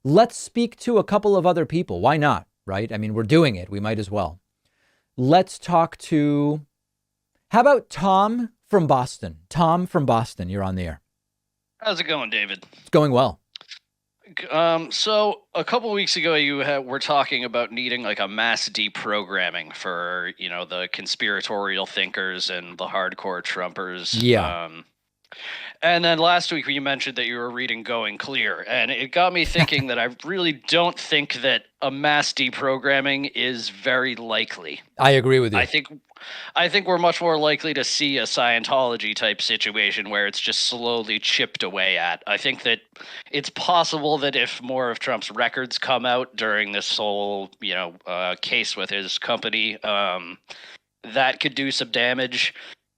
Let's speak to a couple of other people. Why not? Right? I mean, we're doing it. We might as well. Let's talk to, how about Tom from Boston? Tom from Boston, you're on the air. How's it going, David? It's going well. So a couple weeks ago, were talking about needing like a mass deprogramming for, the conspiratorial thinkers and the hardcore Trumpers. Yeah. And then last week you mentioned that you were reading Going Clear, and it got me thinking that I really don't think that a mass deprogramming is very likely. I agree with you. I think we're much more likely to see a Scientology type situation where it's just slowly chipped away at. I think that it's possible that if more of Trump's records come out during this whole, case with his company, that could do some damage.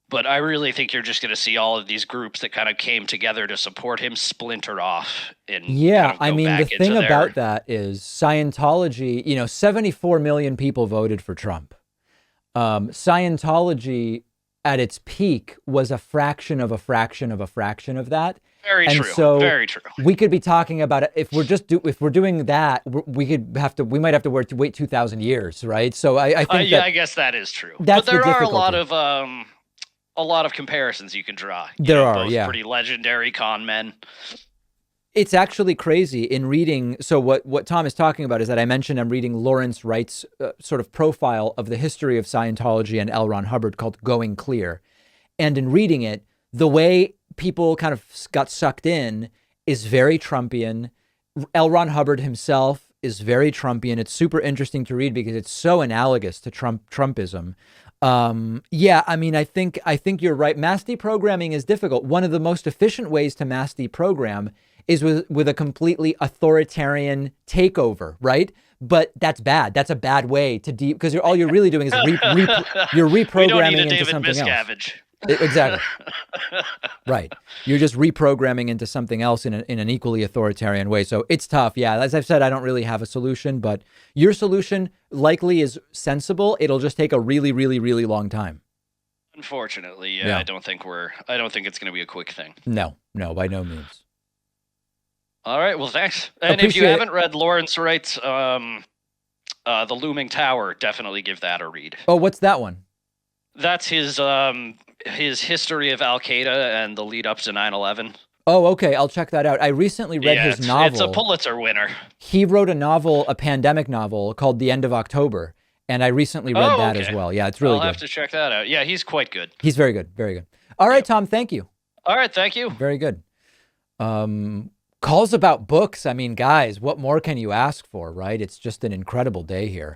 But I really think you're just going to see all of these groups that kind of came together to support him splinter off. And yeah, I mean, the thing about that is Scientology, 74 million people voted for Trump. Scientology at its peak was a fraction of a fraction of a fraction of that. Very and true. So very true. We could be talking about it if we're doing that. We might have to wait 2,000 years, right? So I think I guess that is true. But there are a lot of comparisons you can draw. There are both pretty legendary con men. It's actually crazy in reading. So what Tom is talking about is that I mentioned I'm reading Lawrence Wright's sort of profile of the history of Scientology and L. Ron Hubbard called Going Clear. And in reading it, the way people kind of got sucked in is very Trumpian. L. Ron Hubbard himself is very Trumpian. It's super interesting to read because it's so analogous to Trumpism. Yeah, I mean, I think you're right. Mass deprogramming is difficult. One of the most efficient ways to mass deprogram is with a completely authoritarian takeover, right? But that's bad. That's a bad way to because all you're really doing is you're reprogramming into something else. Exactly. Right. You're just reprogramming into something else in an equally authoritarian way. So it's tough. Yeah. As I've said, I don't really have a solution, but your solution likely is sensible. It'll just take a really, really, really long time. Unfortunately. Yeah. I don't think it's going to be a quick thing. No, by no means. All right. Well, thanks. And if you haven't read Lawrence Wright's, The Looming Tower, definitely give that a read. Oh, what's that one? That's his history of Al-Qaeda and the lead up to 9/11. Oh, okay. I'll check that out. I recently read his novel. It's a Pulitzer winner. He wrote a pandemic novel called The End of October. And I recently read that as well. Yeah, it's really good. I'll have to check that out. Yeah, he's quite good. He's very good. Very good. All right, Tom, thank you. All right, thank you. Very good. Calls about books. I mean, guys, what more can you ask for, right? It's just an incredible day here.